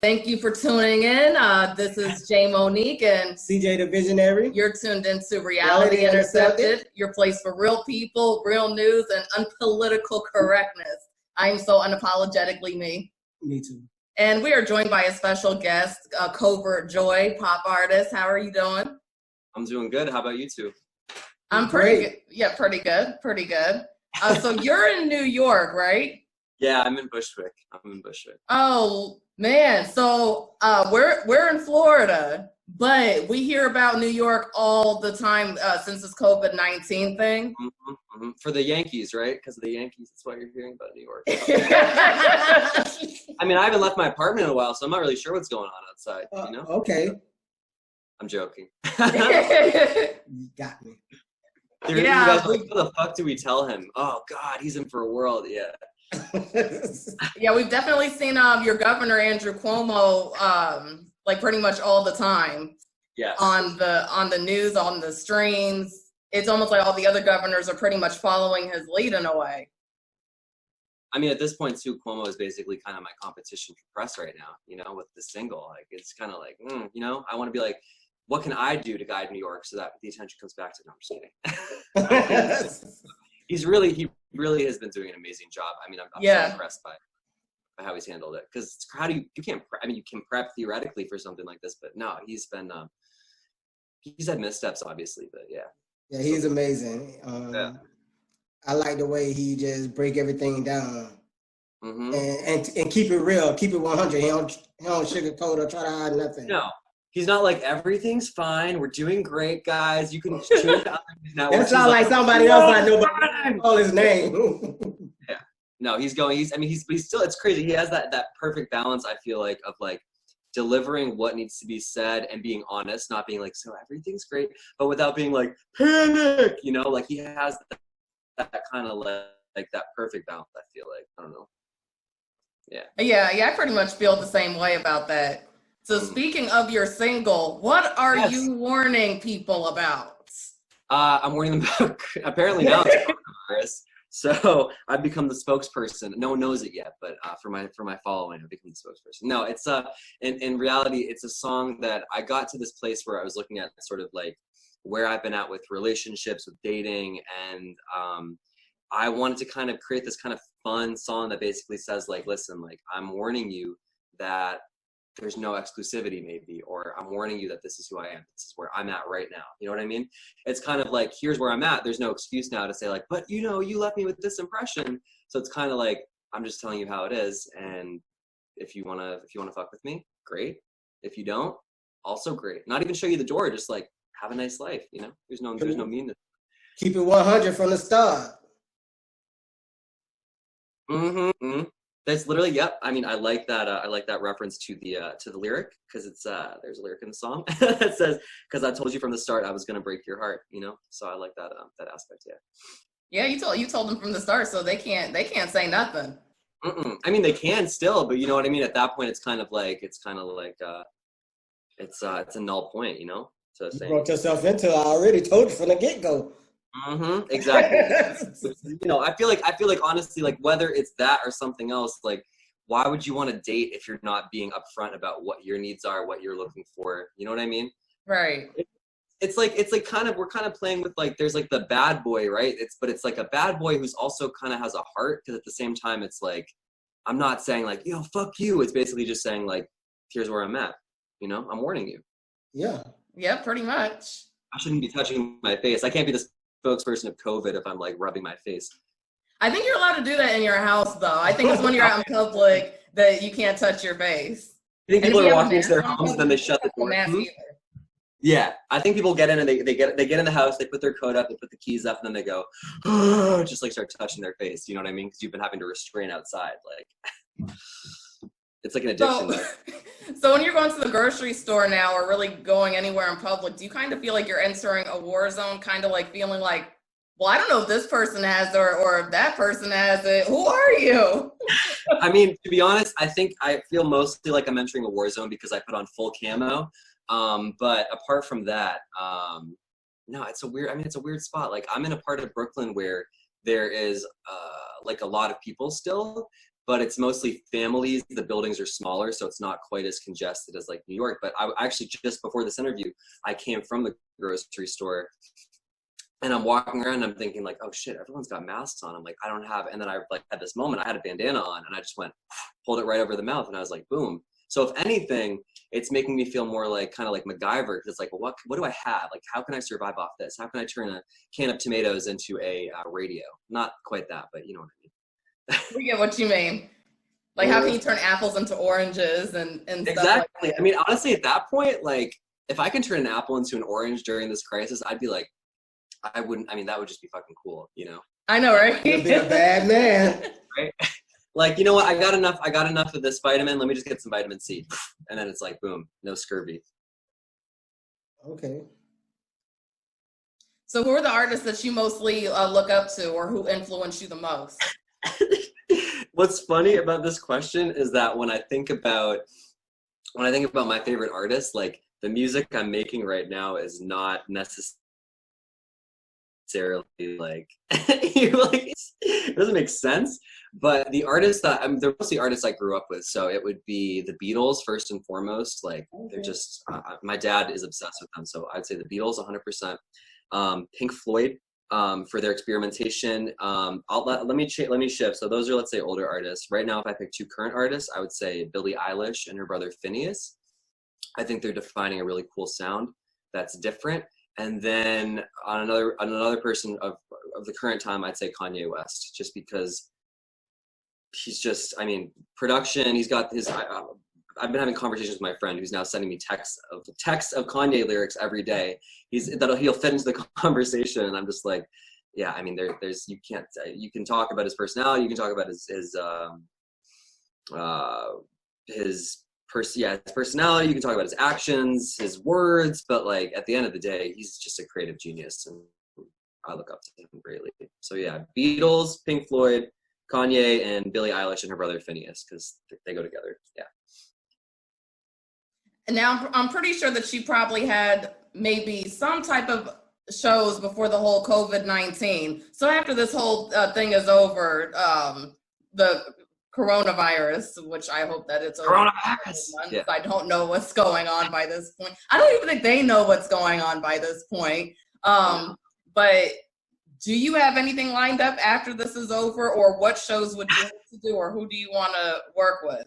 Thank you for tuning in. This is Jay Monique, and CJ the Visionary. You're tuned into Reality Intercepted, your place for real people, real news, and unpolitical correctness. I'm so unapologetically me. Me too. And we are joined by a special guest, Covert Joy, pop artist. How are you doing? I'm doing good. How about you two? I'm pretty good. Yeah, pretty good. So you're in New York, right? Yeah, I'm in Bushwick. Oh man, so we're in Florida, but we hear about New York all the time since this COVID-19 thing. For the Yankees, right? Because of the Yankees, that's why you're hearing about New York. I mean, I haven't left my apartment in a while, so I'm not really sure what's going on outside. You know? Okay. I'm joking. You got me. You guys are like, what the fuck do we tell him? Oh God, he's in for a world. Yeah. Yeah, we've definitely seen your governor Andrew Cuomo like pretty much all the time. Yes. On the news, on the streams. It's almost like all the other governors are pretty much following his lead in a way. I mean, at this point too, Cuomo is basically kind of my competition for press right now, you know, with the single. Like, it's kind of like, you know, I want to be like, what can I do to guide New York so that the attention comes back to them? I'm just kidding. he really has been doing an amazing job. I mean, I'm so impressed by how he's handled it. Because you can't prep. I mean, you can prep theoretically for something like this, but no, he's had missteps, obviously, but yeah. Yeah, he's amazing. I like the way he just break everything down and keep it real, keep it 100. He don't sugarcoat or try to hide nothing. No. He's not like, everything's fine. We're doing great, guys. You can tune to other networks. That sounds like somebody else I know, but I don't call his name. Yeah. No, he's still, it's crazy. He has that perfect balance, I feel like, of like delivering what needs to be said and being honest, not being like, so everything's great, but without being like, panic, you know, like he has that kind of like that perfect balance, I feel like. I don't know. Yeah. Yeah, I pretty much feel the same way about that. So speaking of your single, what are you warning people about? I'm warning them about, apparently now it's coronavirus. So I've become the spokesperson. No one knows it yet, but for my following, I've become the spokesperson. No, it's in reality, it's a song that I got to this place where I was looking at sort of like where I've been at with relationships, with dating, and I wanted to kind of create this kind of fun song that basically says like, listen, like I'm warning you that there's no exclusivity maybe, or I'm warning you that this is who I am. This is where I'm at right now. You know what I mean? It's kind of like, here's where I'm at. There's no excuse now to say like, but you know, you left me with this impression. So it's kind of like, I'm just telling you how it is. And if you want to fuck with me, great. If you don't, also great. Not even show you the door. Just like, have a nice life. You know, there's no meanness. Keep it 100 from the start. That's literally, yep. I mean, I like that. I like that reference to the lyric, because it's there's a lyric in the song that says, "Because I told you from the start I was gonna break your heart." You know, so I like that aspect. Yeah. Yeah, you told them from the start, so they can't say nothing. I mean, they can still, but you know what I mean. At that point, it's kind of like it's a null point, you know. So you brought yourself into it. I already told you from the get-go. Exactly. You know, I feel like honestly, like whether it's that or something else, like why would you want to date if you're not being upfront about what your needs are, what you're looking for? You know what I mean? Right. It's like we're kind of playing with like, there's like the bad boy, right? But it's like a bad boy who's also kind of has a heart, because at the same time it's like, I'm not saying like, yo, fuck you. It's basically just saying like, here's where I'm at. You know, I'm warning you. Yeah, pretty much. I shouldn't be touching my face. I can't be the spokesperson of COVID if I'm like rubbing my face. I think you're allowed to do that in your house, though. I think it's when you're out in public that you can't touch your face. I think people are walking into their homes and then they shut the door. Yeah, I think people get in and they get in the house, they put their coat up, they put the keys up, and then they go, just like start touching their face. You know what I mean? Because you've been having to restrain outside. Like, it's like an addiction. So when you're going to the grocery store now, or really going anywhere in public, do you kind of feel like you're entering a war zone, kind of like feeling like, well, I don't know if this person has it or if that person has it. Who are you? I mean, to be honest, I think I feel mostly like I'm entering a war zone because I put on full camo. But apart from that, no, it's a weird spot. Like I'm in a part of Brooklyn where there is like a lot of people still, but it's mostly families. The buildings are smaller, so it's not quite as congested as like New York. But I actually, just before this interview, I came from the grocery store, and I'm walking around and I'm thinking like, oh shit, everyone's got masks on. I'm like, I don't have, and then I like had this moment, I had a bandana on and I just went, pulled it right over the mouth, and I was like, boom. So if anything, it's making me feel more like kind of like MacGyver, because it's like, well, what do I have? Like, how can I survive off this? How can I turn a can of tomatoes into a radio? Not quite that, but you know what I mean. We get what you mean. Like, how can you turn apples into oranges and stuff exactly. like that? I mean, honestly, at that point, like, if I can turn an apple into an orange during this crisis, I'd be like, I wouldn't. I mean, that would just be fucking cool, you know. I know, right? You'd be a bad man. Right? Like, you know what? I got enough of this vitamin. Let me just get some vitamin C, and then it's like, boom, no scurvy. Okay. So, who are the artists that you mostly look up to, or who influence you the most? What's funny about this question is that when I think about my favorite artists, like the music I'm making right now is not necessarily like it doesn't make sense. But the artists that they're mostly artists I grew up with, so it would be the Beatles first and foremost. Like they're just my dad is obsessed with them, so I'd say the Beatles 100%. Pink Floyd for their experimentation. Let me shift. So those are, let's say, older artists. Right now, if I pick two current artists, I would say Billie Eilish and her brother Phineas. I think they're defining a really cool sound that's different. And then on another person of the current time, I'd say Kanye West, just because he's just, I mean, production. He's got his. I've been having conversations with my friend who's now sending me texts of Kanye lyrics every day. He'll fit into the conversation, and I'm just like, yeah. I mean, there's you can talk about his personality, you can talk about his personality, you can talk about his actions, his words, but like at the end of the day, he's just a creative genius, and I look up to him greatly. So yeah, Beatles, Pink Floyd, Kanye, and Billie Eilish and her brother Phineas, because they go together. Yeah. And now I'm pretty sure that she probably had maybe some type of shows before the whole COVID-19. So after this whole thing is over, the coronavirus, which I hope that it's over. Coronavirus. Yeah. I don't know what's going on by this point. I don't even think they know what's going on by this point. But do you have anything lined up after this is over, or what shows would you like to do, or who do you want to work with?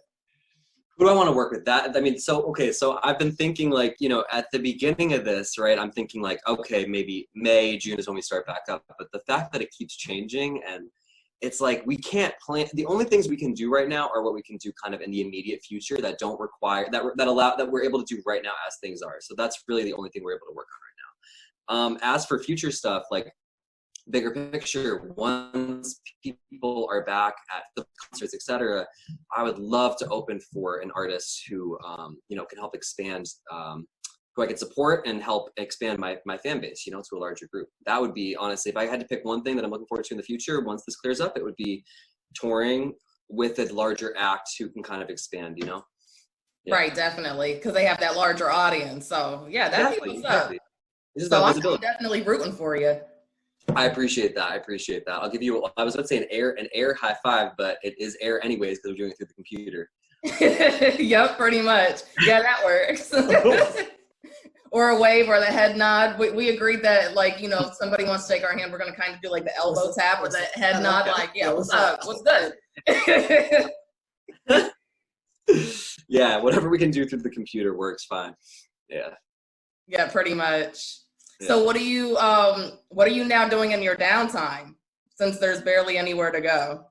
Who do I want to work with? That, I mean, so I've been thinking, like, you know, at the beginning of this, right, I'm thinking like, okay, maybe May, June is when we start back up. But the fact that it keeps changing, and it's like we can't plan. The only things we can do right now are what we can do kind of in the immediate future that don't require, that we're able to do right now as things are. So that's really the only thing we're able to work on right now. As for future stuff, like, bigger picture, once people are back at the concerts, etc., I would love to open for an artist who you know, can help expand, who I can support and help expand my fan base, you know, to a larger group. That would be, honestly, if I had to pick one thing that I'm looking forward to in the future once this clears up, it would be touring with a larger act who can kind of expand, you know. Yeah. Right, definitely, because they have that larger audience. So yeah, that'd be what's up. So I'm definitely rooting for you. I appreciate that. I'll give you, I was about to say an air high five, but it is air anyways because we're doing it through the computer. Yep, pretty much. Yeah, that works. Or a wave or the head nod. We agreed that, like, you know, if somebody wants to shake our hand, we're going to kind of do like the elbow tap or the head nod, like, yeah, what's up? What's good? Yeah, whatever we can do through the computer works fine. Yeah. Yeah, pretty much. So what are you now doing in your downtime, since there's barely anywhere to go?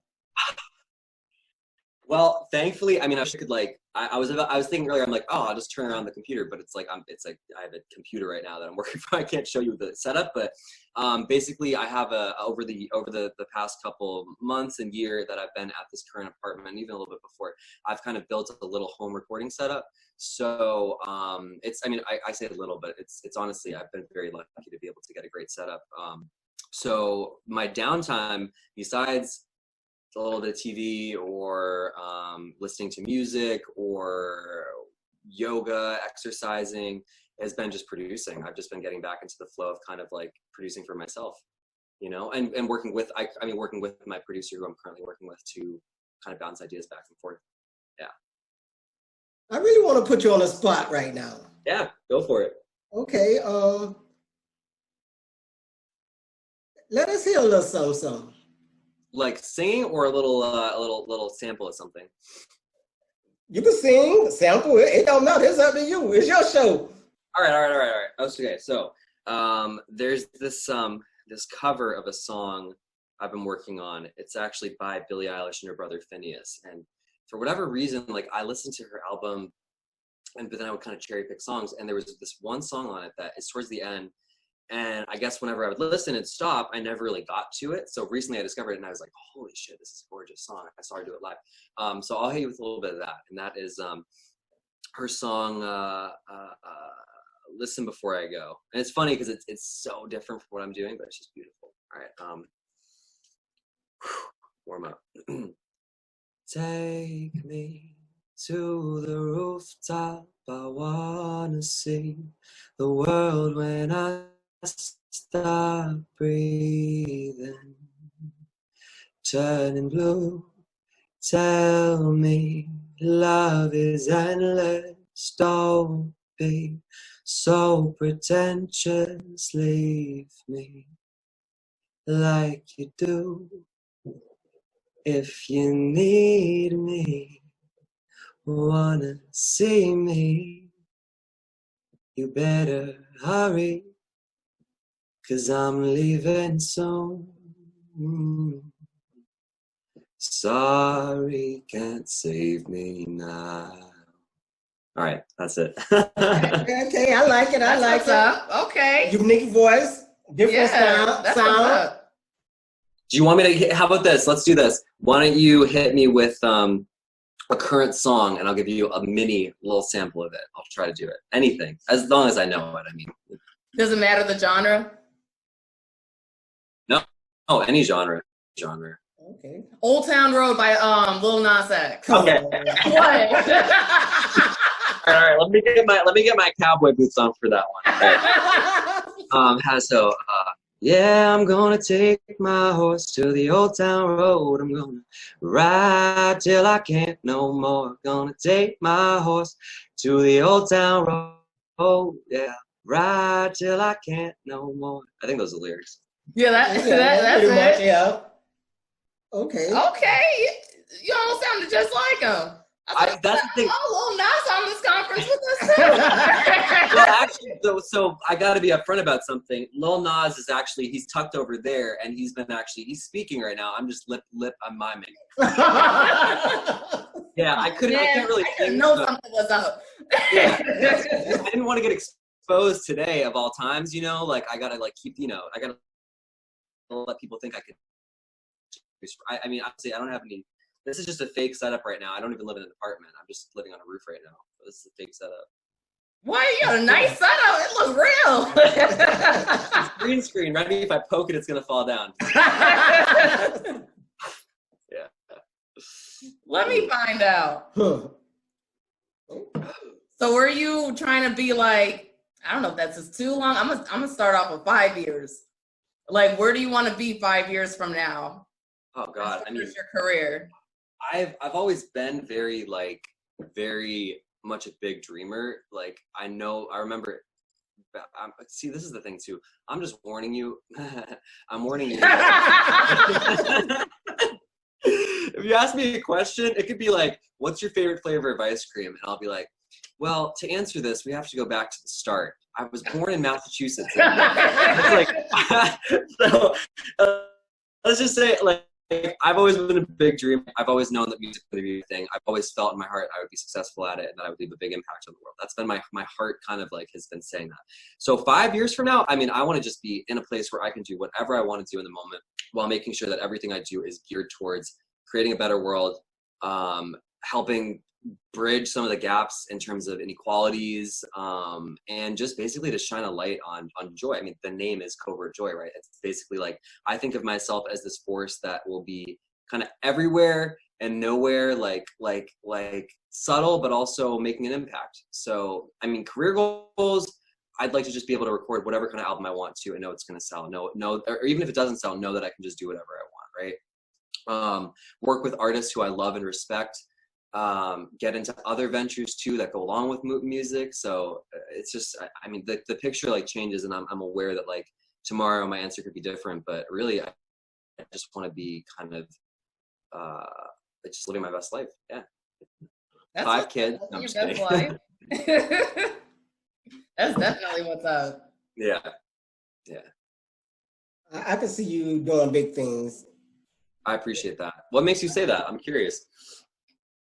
Well, thankfully, I mean, I could, like, I was thinking earlier, I'm like, oh, I'll just turn around the computer, but it's like I have a computer right now that I'm working from. I can't show you the setup, but basically, I have over the past couple months and year that I've been at this current apartment, even a little bit before, I've kind of built a little home recording setup. So it's, I mean, I say a little, but it's honestly, I've been very lucky to be able to get a great setup. So my downtime, besides a little bit of TV or listening to music or yoga, exercising, has been just producing. I've just been getting back into the flow of kind of like producing for myself, you know, and working with, working with my producer who I'm currently working with to kind of bounce ideas back and forth. Yeah. I really want to put you on the spot right now. Yeah, go for it. Okay. Let us hear a little something. Like singing or a little sample of something? You can sing, sample it. It don't matter. It's up to you. It's your show. All right. Okay, so there's this cover of a song I've been working on. It's actually by Billie Eilish and her brother Phineas. And for whatever reason, like I listened to her album, but then I would kind of cherry pick songs. And there was this one song on it that is towards the end. And I guess whenever I would listen and stop, I never really got to it. So recently I discovered it and I was like, holy shit, this is a gorgeous song. I saw her do it live. So I'll hit you with a little bit of that. And that is her song, Listen Before I Go. And it's funny because it's so different from what I'm doing, but it's just beautiful. All right. Warm up. Take me to the rooftop. I wanna see the world when I stop breathing, turning blue. Tell me love is endless. Don't be so pretentious. Leave me like you do. If you need me, wanna see me, you better hurry, 'cause I'm leaving soon. Sorry, can't save me now. All right, that's it. Okay, I like it. I like it. Okay. Unique voice, different sound. Do you want me to how about this? Let's do this. Why don't you hit me with a current song, and I'll give you a mini little sample of it. I'll try to do it. Anything, as long as I know it. I mean, does it matter the genre? No, any genre. Okay. Old Town Road by Lil Nas X. Okay. What? All right. Let me get my cowboy boots on for that one. Okay. Yeah, I'm gonna take my horse to the old town road. I'm gonna ride till I can't no more. Gonna take my horse to the old town road. Yeah, ride till I can't no more. I think those are the lyrics. Yeah, that's it. Much, yeah. Okay. You all sounded just like him. That's the thing. Oh, Lil Nas on this conference with us too. Well, actually, so I got to be upfront about something. Lil Nas is actually, he's tucked over there, and he's speaking right now. I'm just I'm miming. Yeah, I can't really think. Know something was up. Yeah, I didn't want to get exposed today of all times, like I gotta keep, I gotta let people think I could. I mean, honestly, I don't have any. This is just a fake setup right now. I don't even live in an apartment. I'm just living on a roof right now. This is a fake setup. Why? You got a nice setup. It looks real. It's green screen. Right? If I poke it, it's gonna fall down. Yeah. Let me find out. So were you trying to be like, I don't know if that's just too long. I'm gonna start off with 5 years. Like, where do you want to be 5 years from now? Oh God, I mean, your career. I've always been very much a big dreamer. Like I remember. See, this is the thing too. I'm just warning you. I'm warning you. If you ask me a question, it could be like, "What's your favorite flavor of ice cream?" And I'll be like, "Well, to answer this, we have to go back to the start. I was born in Massachusetts." So let's just say, like, I've always been a big dreamer. I've always known that music would be a thing. I've always felt in my heart I would be successful at it and that I would leave a big impact on the world. That's been my heart kind of like has been saying that. So 5 years from now, I mean, I want to just be in a place where I can do whatever I want to do in the moment while making sure that everything I do is geared towards creating a better world, helping bridge some of the gaps in terms of inequalities, and just basically to shine a light on joy. I mean, the name is Covert Joy, right? It's basically like, I think of myself as this force that will be kind of everywhere and nowhere, like subtle, but also making an impact. So, I mean, career goals, I'd like to just be able to record whatever kind of album I want to and know it's going to sell. Or even if it doesn't sell, know that I can just do whatever I want, right? work with artists who I love and respect, get into other ventures too that go along with music. So it's just, I mean, the picture like changes, and I'm aware that like tomorrow my answer could be different, but really I just want to be kind of just living my best life. Yeah. That's 5 kids. That's your best life. That's definitely what's up. Yeah. I can see you doing big things. I appreciate that. What makes you say that? I'm curious.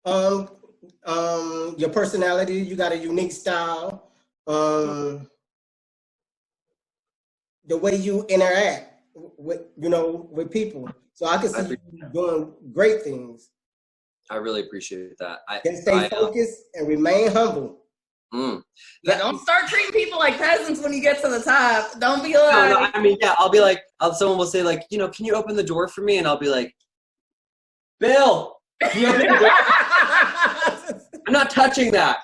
Your personality, you got a unique style. The way you interact with people. So I can see you doing great things. I really appreciate that. Just stay focused and remain humble. Yeah, don't start treating people like peasants when you get to the top. Don't be like. No, I mean, yeah, I'll be like, someone will say like, can you open the door for me? And I'll be like, Bill, can you open the door? I'm not touching that.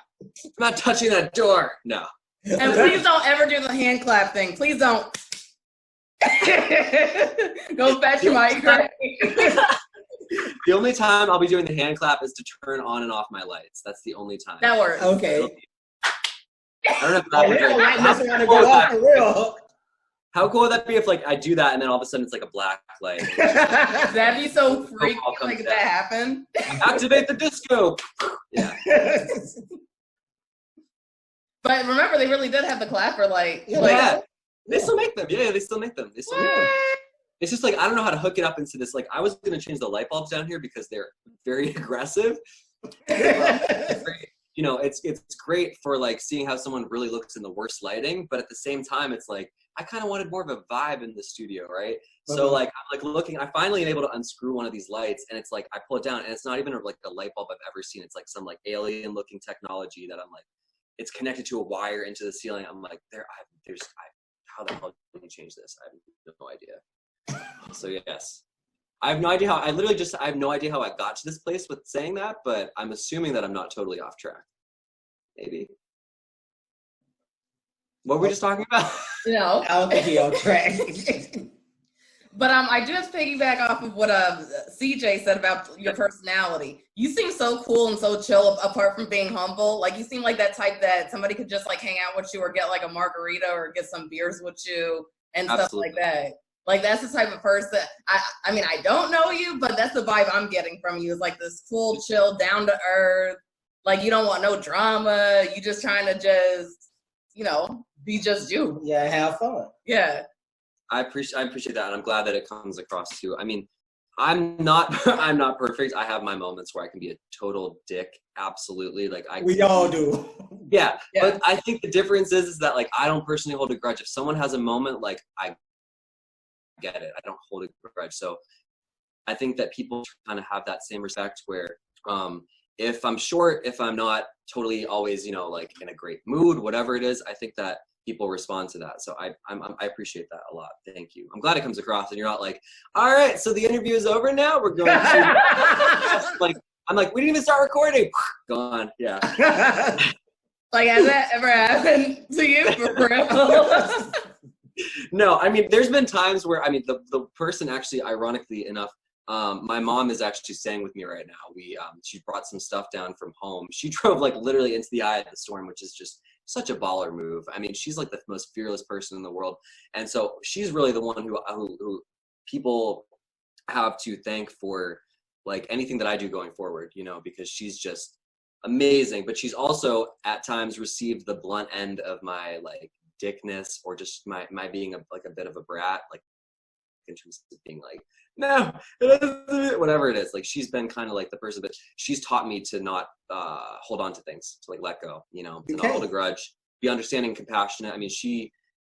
I'm not touching that door. No. And please don't ever do the hand clap thing. Please don't. Go fetch my mic. The only time I'll be doing the hand clap is to turn on and off my lights. That's the only time. That works. Okay. I don't know if how cool would that be if like I do that and then all of a sudden it's like a black light? That'd be so freaky. Like if that happened. Activate the disco. Yeah. But remember, they really did have the clapper light. Yeah. They still make them. Yeah, they still make them. It's just like I don't know how to hook it up into this. Like I was gonna change the light bulbs down here because they're very aggressive. It's great for like seeing how someone really looks in the worst lighting, but at the same time, it's like I kind of wanted more of a vibe in the studio, right? So like I'm like looking, I finally am able to unscrew one of these lights, and it's like I pull it down, and it's not even like a light bulb I've ever seen. It's like some like alien-looking technology that I'm like, it's connected to a wire into the ceiling. I'm like, how the hell did you change this? I have no idea. So yes. I have no idea how I have no idea how I got to this place with saying that, but I'm assuming that I'm not totally off track. Maybe. What were we just talking about? No. I don't think you're on track. But I do have to piggyback off of what CJ said about your personality. You seem so cool and so chill apart from being humble. Like you seem like that type that somebody could just like hang out with you or get like a margarita or get some beers with you and stuff like that. Like that's the type of person. I mean, I don't know you, but that's the vibe I'm getting from you. Is like this cool, chill, down to earth. Like you don't want no drama. You just trying to just, be just you. Yeah, have fun. Yeah. I appreciate that, and I'm glad that it comes across too. I mean, I'm not perfect. I have my moments where I can be a total dick. Absolutely, we all do. Yeah, but I think the difference is that like I don't personally hold a grudge. If someone has a moment, like I get it. I don't hold a grudge. So I think that people kind of have that same respect where if I'm short, if I'm not totally always, like in a great mood, whatever it is, I think that people respond to that. So I appreciate that a lot. Thank you. I'm glad it comes across and you're not like, all right, so the interview is over now. We're going to I'm like, we didn't even start recording. Gone. Yeah. Like, has that ever happened to you for real? No, I mean, there's been times where, I mean, the person actually, ironically enough, my mom is actually staying with me right now. She brought some stuff down from home. She drove like literally into the eye of the storm, which is just such a baller move. I mean, she's like the most fearless person in the world. And so she's really the one who people have to thank for like anything that I do going forward, because she's just amazing. But she's also at times received the blunt end of my like dickness or just my being a bit of a brat, like in terms of being like, no, whatever it is. Like she's been kind of like the person, but she's taught me to not hold on to things, to like let go, to not hold a grudge, be understanding, compassionate. I mean, she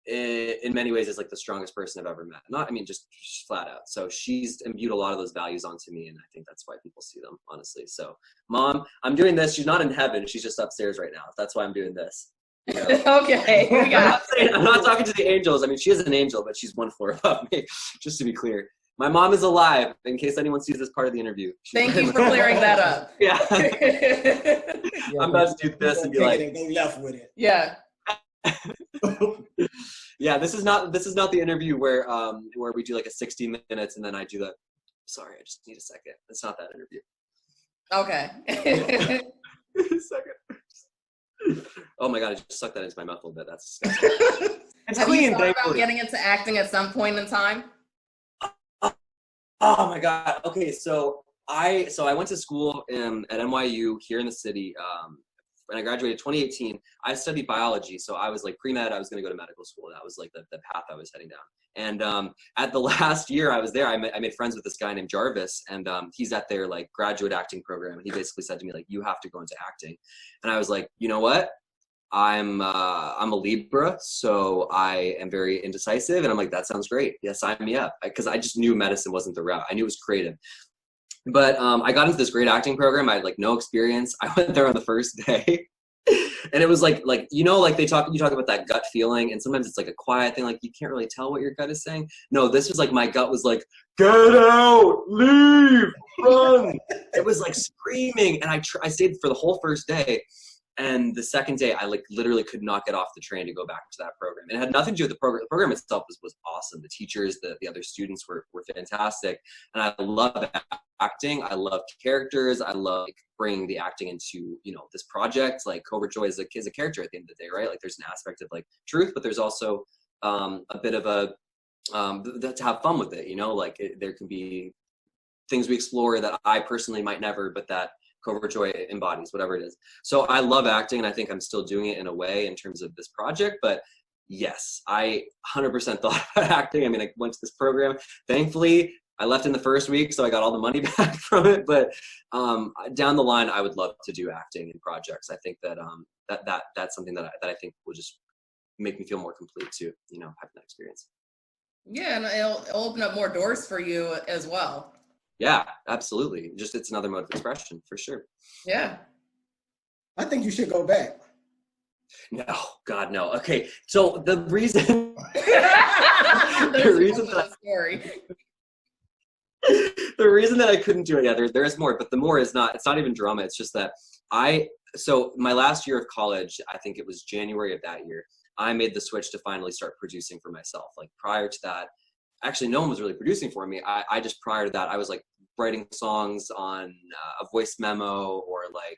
in many ways is like the strongest person I've ever met. Just flat out. So she's imbued a lot of those values onto me, and I think that's why people see them, honestly. So, Mom, I'm doing this. She's not in heaven. She's just upstairs right now. That's why I'm doing this. Okay. I'm not talking to the angels. I mean, she is an angel, but she's one floor above me, just to be clear. My mom is alive, in case anyone sees this part of the interview. Thank you for clearing that up. Yeah. I'm about to do this and be like, go left with it. Yeah. Yeah, this is not the interview where we do like a 60 minutes and then I do the Sorry, I just need a second. It's not that interview. Okay. A second. Oh my God, I just sucked that into my mouth a little bit. That's disgusting. It's Have clean, you thought about thankfully. getting into acting at some point in time? Oh my God. Okay, so I went to school at NYU here in the city. When I graduated 2018, I studied biology. So I was like pre-med, I was going to go to medical school. That was like the path I was heading down. And at the last year I was there, I made friends with this guy named Jarvis, and he's at their like graduate acting program. And he basically said to me, like, you have to go into acting. And I was like, you know what? I'm a Libra, so I am very indecisive. And I'm like, that sounds great. Yeah, sign me up. Because I just knew medicine wasn't the route. I knew it was creative. But I got into this great acting program. I had like no experience. I went there on the first day. And it was like, you know, like you talk about that gut feeling, and sometimes it's like a quiet thing, like you can't really tell what your gut is saying. No, this was like, my gut was like, get out, leave, run. It was like screaming. And I stayed for the whole first day. And the second day, I like literally could not get off the train to go back to that program. And it had nothing to do with the program. The program itself was awesome. The teachers, the other students were fantastic. And I love acting. I love characters. I love like, bringing the acting into, you know, this project. Like Covert Joy is a character at the end of the day, right? Like there's an aspect of like truth, but there's also a bit of a, to have fun with it, you know, like there can be things we explore that I personally might never, but that Covert Joy embodies, whatever it is. So I love acting, and I think I'm still doing it in a way in terms of this project. But yes, I 100% thought about acting. I mean, I went to this program. Thankfully, I left in the first week, so I got all the money back from it. But down the line, I would love to do acting in projects. I think that that's something that I think will just make me feel more complete too. You know, having that experience. Yeah, and it'll open up more doors for you as well. Yeah, absolutely. Just it's another mode of expression for sure. Yeah. I think you should go back. No, God, no. Okay, so the reason the reason that I couldn't do it, yeah, there is more, but the more is not. It's not even drama. It's just that so my last year of college, I think it was January of that year, I made the switch to finally start producing for myself. Like prior to that, actually no one was really producing for me. I just prior to that, I was like writing songs on a voice memo, or like,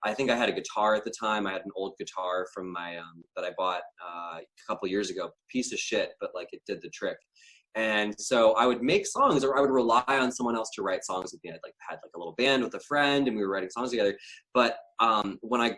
I think I had a guitar at the time. I had an old guitar from my, that I bought a couple years ago, piece of shit, but like it did the trick. And so I would make songs, or I would rely on someone else to write songs with me. I had like a little band with a friend, and we were writing songs together. But when I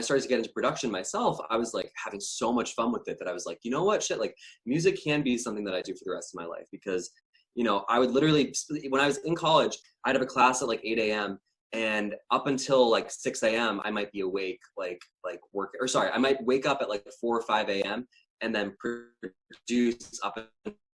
started to get into production myself, I was like having so much fun with it that I was like, you know what, shit, like music can be something that I do for the rest of my life. Because, you know, I would literally, when I was in college, I'd have a class at like 8 a.m. and up until like 6 a.m. I might be awake, I might wake up at like 4 or 5 a.m. and then produce up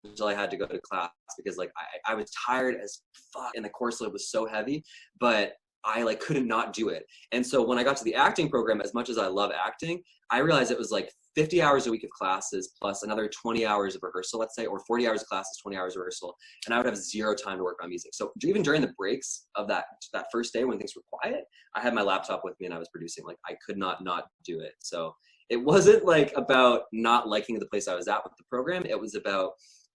until I had to go to class, because like I was tired as fuck and the course load was so heavy, but I like couldn't not do it. And so when I got to the acting program, as much as I love acting, I realized it was like 50 hours a week of classes plus another 20 hours of rehearsal, let's say, or 40 hours of classes, 20 hours of rehearsal. And I would have zero time to work on music. So even during the breaks of that first day when things were quiet, I had my laptop with me and I was producing. Like I could not do it. So it wasn't like about not liking the place I was at with the program. It was about,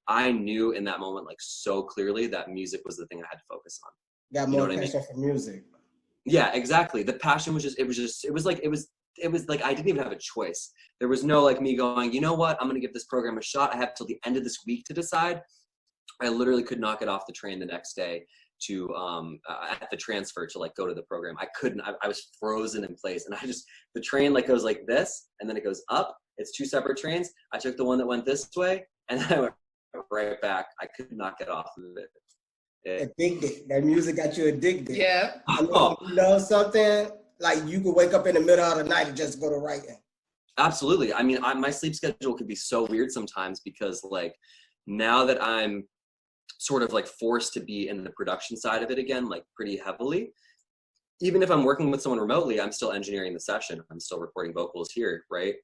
I knew in that moment, like so clearly, that music was the thing I had to focus on. Got more passion for music. Yeah, exactly. The passion was just, it was like I didn't even have a choice. There was no like me going, you know what, I'm going to give this program a shot. I have till the end of this week to decide. I literally could not get off the train the next day to at the transfer to like go to the program. I couldn't. I was frozen in place, and the train like goes like this, and then it goes up. It's two separate trains. I took the one that went this way, and then I went right back. I could not get off of it. Addicted. That music got you addicted. Yeah. I mean, you know something? Like you could wake up in the middle of the night and just go to writing. Absolutely. I mean, my sleep schedule could be so weird sometimes, because like now that I'm sort of like forced to be in the production side of it again, like pretty heavily, even if I'm working with someone remotely, I'm still engineering the session. I'm still recording vocals here, right?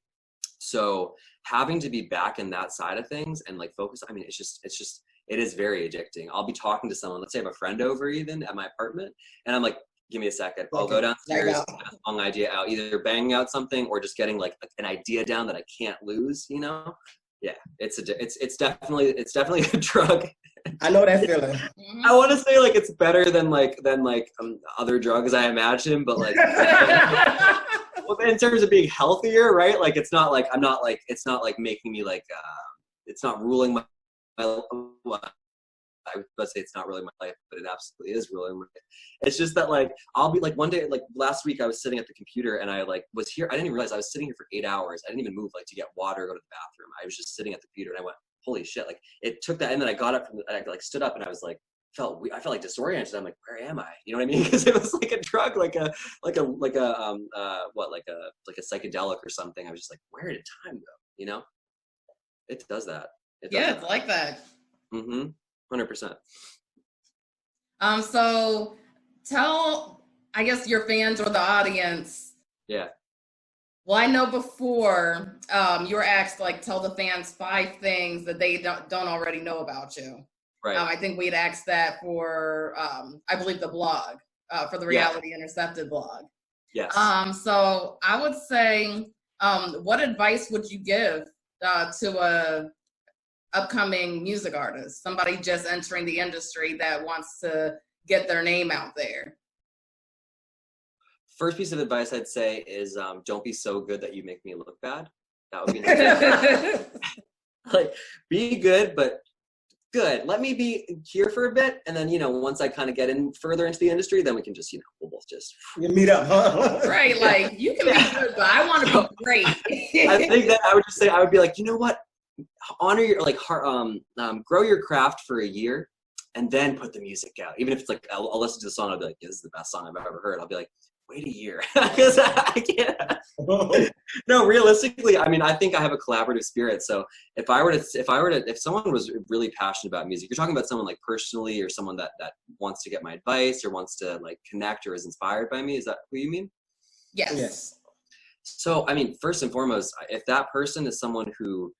So having to be back in that side of things and like focus, I mean, it is very addicting. I'll be talking to someone, let's say I have a friend over even at my apartment, and I'm like, give me a second. I'll go downstairs, get a long idea out, either banging out something or just getting like an idea down that I can't lose, you know? Yeah, it's definitely a drug. I know that feeling. I want to say like it's better than other drugs I imagine, but like well, in terms of being healthier, right? Like it's not like it's not like making me like it's not ruling my I would say it's not ruling my life, but it absolutely is ruling my life. It's just that like I'll be like one day, like last week I was sitting at the computer and I like was here. I didn't even realize I was sitting here for 8 hours. I didn't even move like to get water or go to the bathroom. I was just sitting at the computer and I went, holy shit. Like it took that. And then I got up I like stood up and I was like, I felt like disoriented. I'm like, where am I? You know what I mean? Because it was like a drug, like a psychedelic or something. I was just like, where did time go? You know, it does that. Yeah, it's like that. 100%. So tell, I guess, your fans or the audience. Yeah. Well, I know before you were asked, like, tell the fans 5 things that they don't already know about you. Right. I think we'd asked that for, I believe, the blog, for the Reality Intercepted blog. Yes. So I would say, what advice would you give to a upcoming music artist, somebody just entering the industry that wants to get their name out there? First piece of advice I'd say is don't be so good that you make me look bad. That would be like be good, but good. Let me be here for a bit, and then once I kind of get in further into the industry, then we can just we'll both just meet up, huh? Right, like you can be good, but I want to be great. I think that I would just say I would be like, you know what? Honor your grow your craft for a year, and then put the music out. Even if it's like I'll listen to the song, I'll be like, yeah, this is the best song I've ever heard. I'll be like, wait a year, because I can't. No, realistically, I mean, I think I have a collaborative spirit. So if someone was really passionate about music, you're talking about someone like personally, or someone that wants to get my advice or wants to like connect or is inspired by me. Is that who you mean? Yes. So I mean, first and foremost, if that person is someone who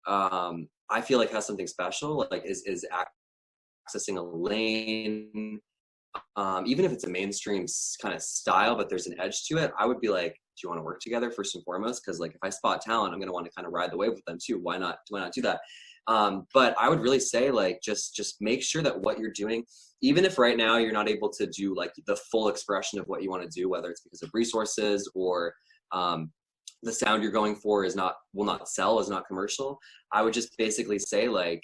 I feel like has something special, like is accessing a lane, even if it's a mainstream kind of style, but there's an edge to it, I would be like, do you want to work together first and foremost? Because like if I spot talent, I'm going to want to kind of ride the wave with them too. Why not do that? But I would really say like just make sure that what you're doing, even if right now you're not able to do like the full expression of what you want to do, whether it's because of resources or the sound you're going for will not sell, is not commercial. I would just basically say like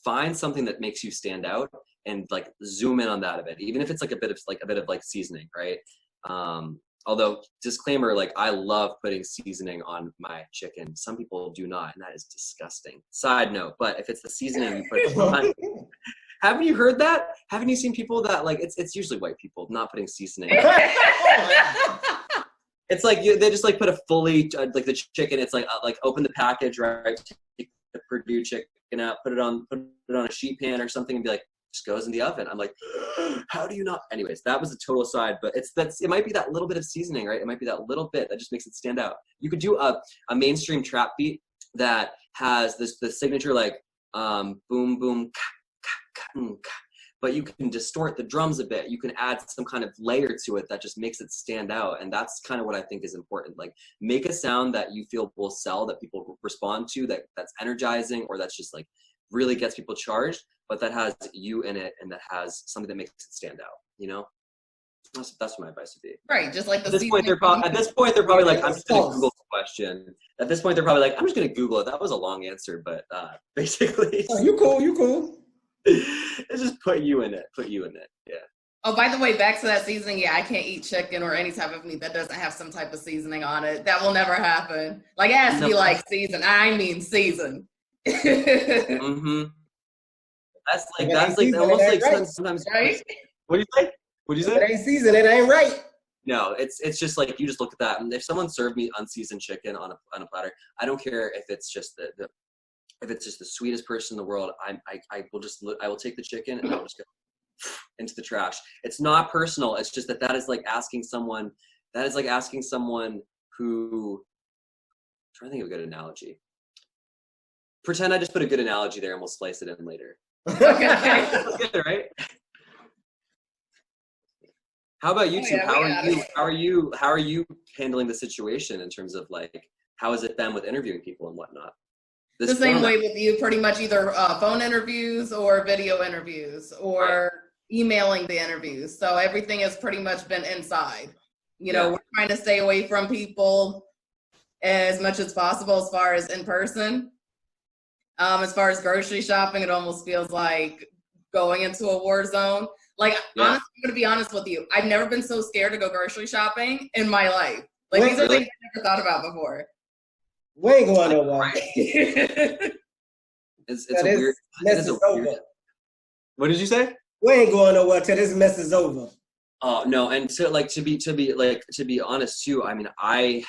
find something that makes you stand out and like zoom in on that a bit, even if it's like a bit of seasoning, right? Although disclaimer, like I love putting seasoning on my chicken. Some people do not, and that is disgusting. Side note, but if it's the seasoning you put it on. Haven't you heard that? Haven't you seen people that like it's usually white people not putting seasoning? It's like they just like put a fully like the chicken. It's like open the package, right? Take the Purdue chicken out, put it on a sheet pan or something, and be like, just goes in the oven. I'm like, how do you not? Anyways, that was a total aside, but it might be that little bit of seasoning, right? It might be that little bit that just makes it stand out. You could do a mainstream trap beat that has the signature like boom boom, but you can distort the drums a bit. You can add some kind of layer to it that just makes it stand out. And that's kind of what I think is important. Like make a sound that you feel will sell, that people respond to, that's energizing, or that's just like really gets people charged, but that has you in it and that has something that makes it stand out, That's what my advice would be. Right, just like at this point they're probably like, I'm just gonna Google the question. At this point they're probably like, I'm just gonna Google it. That was a long answer, but basically you cool. It's just put you in it. Yeah. Oh, by the way, back to that seasoning. Yeah, I can't eat chicken or any type of meat that doesn't have some type of seasoning on it. That will never happen. Like it has to be like seasoned. I mean seasoned. Mm-hmm. That's like almost like right. Sometimes. Right? What do you say? What do you say? It ain't seasoned. It ain't right. No, it's just like you just look at that, and if someone served me unseasoned chicken on a platter, I don't care if it's just if it's just the sweetest person in the world, I will take the chicken and I will just go into the trash. It's not personal. It's just that is like asking someone who, I'm trying to think of a good analogy. Pretend I just put a good analogy there and we'll splice it in later. Okay. That's good, right? How about you two? How are you handling the situation in terms of like, how has it been with interviewing people and whatnot? The same way with you, pretty much either phone interviews or video interviews or emailing the interviews. So everything has pretty much been inside. You know, we're trying to stay away from people as much as possible as far as in person. As far as grocery shopping, it almost feels like going into a war zone. Like, honestly, I'm going to be honest with you. I've never been so scared to go grocery shopping in my life. Like, these are things I never thought about before. We ain't going nowhere. It's a weird. What did you say? We ain't going nowhere till this mess is over. Oh no, and to be honest too, I mean, I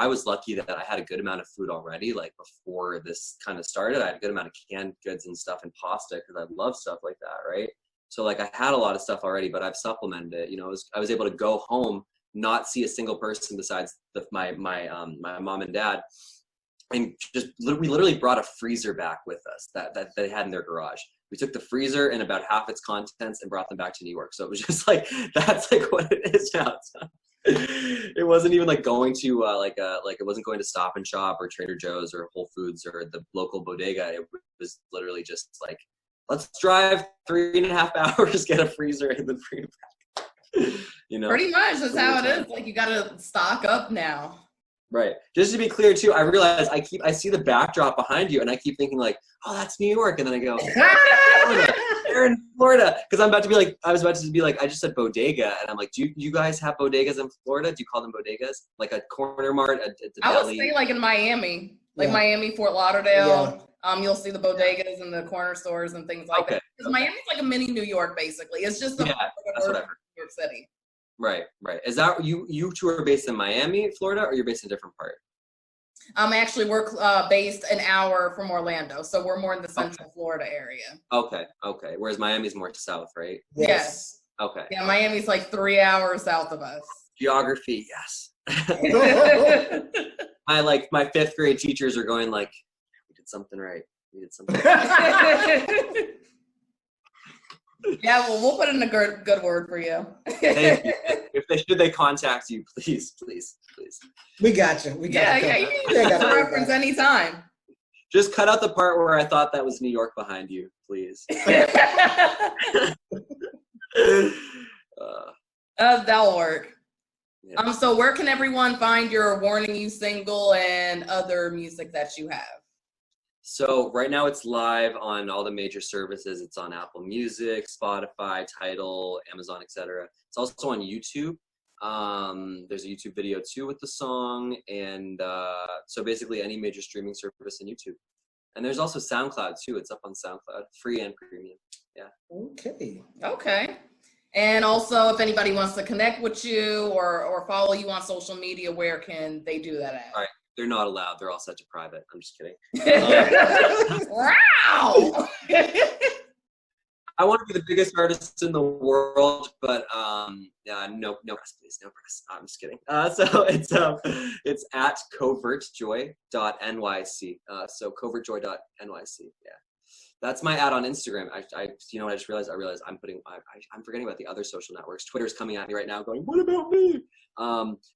was lucky that I had a good amount of food already, like before this kind of started. I had a good amount of canned goods and stuff and pasta because I love stuff like that, right? So like I had a lot of stuff already, but I've supplemented it. You know, I was able to go home, not see a single person besides my mom and dad, and we literally brought a freezer back with us that they had in their garage. We took the freezer and about half its contents and brought them back to New York. So it was just like, that's like what it is now. So it wasn't even like going to like it wasn't going to Stop and Shop or Trader Joe's or Whole Foods or the local bodega. It was literally just like, let's drive 3.5 hours, get a freezer, and then bring it back. You know, pretty much that's how it is. Like, you got to stock up now. Right. Just to be clear too, I realize I see the backdrop behind you, and I keep thinking like, oh, that's New York, and then I go, they're in Florida, because I was about to be like, I just said bodega, and I'm like, do you guys have bodegas in Florida? Do you call them bodegas? Like a corner mart, a deli? I would say like in Miami, like Miami, Fort Lauderdale. You'll see the bodegas and the corner stores and things like that. Because Miami's like a mini New York, basically. It's just a that's what I've heard. New York City. Right. Is that you two are based in Miami, Florida, or you're based in a different part? Actually, we're based an hour from Orlando, so we're more in the Central Florida area. Okay. Whereas Miami's more south, right? Yes. Okay. Yeah, Miami's like 3 hours south of us. Geography, yes. My fifth grade teachers are going like, we did something right. Yeah, well, we'll put in a good word for you. Thank you. If they contact you, please. We got you. You can reference anytime. Just cut out the part where I thought that was New York behind you, please. That'll work. Yeah. So where can everyone find your Warning You single and other music that you have? So right now it's live on all the major services. It's on Apple Music, Spotify, Tidal, Amazon, etc. It's also on YouTube. There's a YouTube video too with the song, and so basically any major streaming service in YouTube. And there's also SoundCloud too. It's up on SoundCloud, free and premium. Yeah. Okay. And also, if anybody wants to connect with you or follow you on social media, where can they do that at? All right. They're not allowed. They're all set to private. I'm just kidding. Wow. I want to be the biggest artist in the world, but no press, please, no press. I'm just kidding. So it's at covertjoy.nyc. So covertjoy.nyc. Yeah, that's my ad on Instagram. I you know what I just realized? I'm forgetting about the other social networks. Twitter's coming at me right now, going, what about me?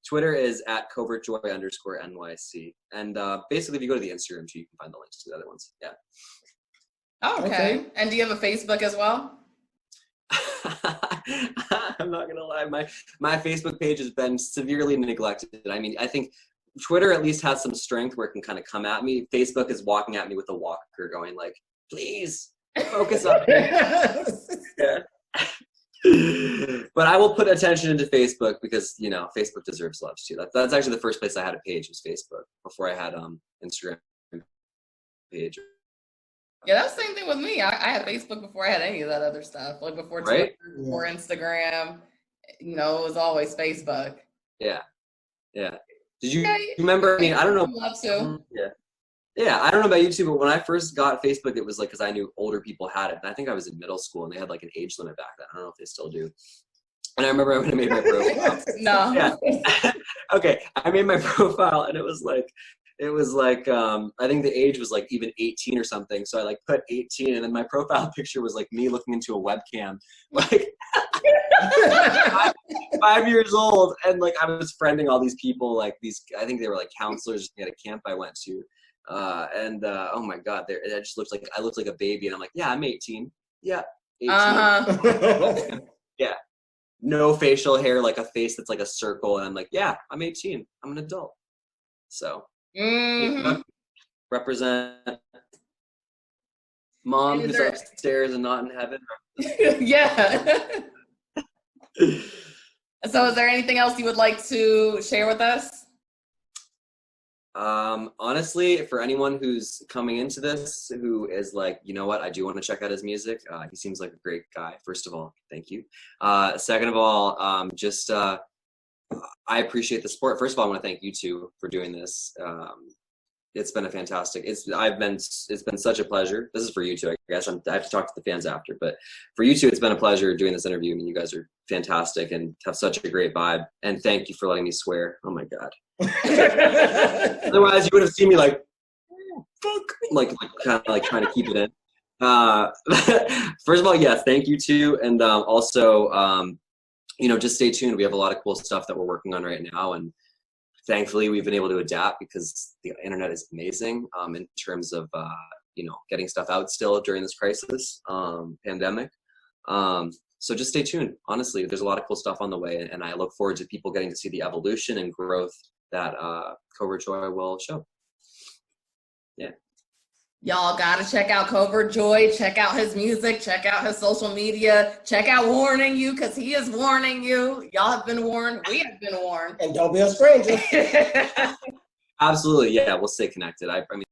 Twitter is at covertjoy_NYC. And basically, if you go to the Instagram too, you can find the links to the other ones. Yeah. Oh, okay. And do you have a Facebook as well? I'm not gonna lie, my Facebook page has been severely neglected. I mean, I think Twitter at least has some strength where it can kind of come at me. Facebook is walking at me with a walker, going like, "Please focus on me." Yeah. But I will put attention into Facebook because, you know, Facebook deserves love too. That's actually the first place I had a page was Facebook before I had Instagram page. Yeah, that's the same thing with me. I had Facebook before I had any of that other stuff. Like before Twitter, before Instagram, you know, it was always Facebook. Yeah. Did you remember? I mean, I don't know. Love to. Yeah, I don't know about you too, but when I first got Facebook, it was like because I knew older people had it. And I think I was in middle school, and they had like an age limit back then. I don't know if they still do. And I remember when I made my profile. No. Yeah. Okay, I made my profile, and it was like I think the age was like even 18 or something. So I like put 18, and then my profile picture was like me looking into a webcam, like 5 years old, and like I was friending all these people, like these. I think they were like counselors at a camp I went to. Oh my God, it just looks like I looked like a baby, and I'm like, yeah, I'm 18. Yeah, 18. Yeah, no facial hair, like a face that's like a circle, and I'm like, yeah, I'm 18. I'm an adult. So represent mom who's upstairs and not in heaven. Yeah. So is there anything else you would like to share with us? Honestly, for anyone who's coming into this, who is like, you know what, I do want to check out his music. He seems like a great guy. First of all, thank you. Second of all, I appreciate the support. First of all, I want to thank you two for doing this. It's been a fantastic. It's been such a pleasure. This is for you two, I guess. I have to talk to the fans after, but for you two, it's been a pleasure doing this interview. I mean, you guys are fantastic and have such a great vibe. And thank you for letting me swear. Oh my God. Otherwise, you would have seen me like, oh, fuck, like kind of like trying to keep it in. First of all, yes, thank you too, and also, you know, just stay tuned. We have a lot of cool stuff that we're working on right now, and thankfully, we've been able to adapt because the internet is amazing in terms of you know, getting stuff out still during this crisis pandemic. So just stay tuned. Honestly, there's a lot of cool stuff on the way, and I look forward to people getting to see the evolution and growth that Covert Joy will show. Yeah. Y'all gotta check out Covert Joy, check out his music, check out his social media, check out Warning You, because he is warning you. Y'all have been warned, we have been warned. And don't be a stranger. Absolutely, yeah, we'll stay connected. I mean,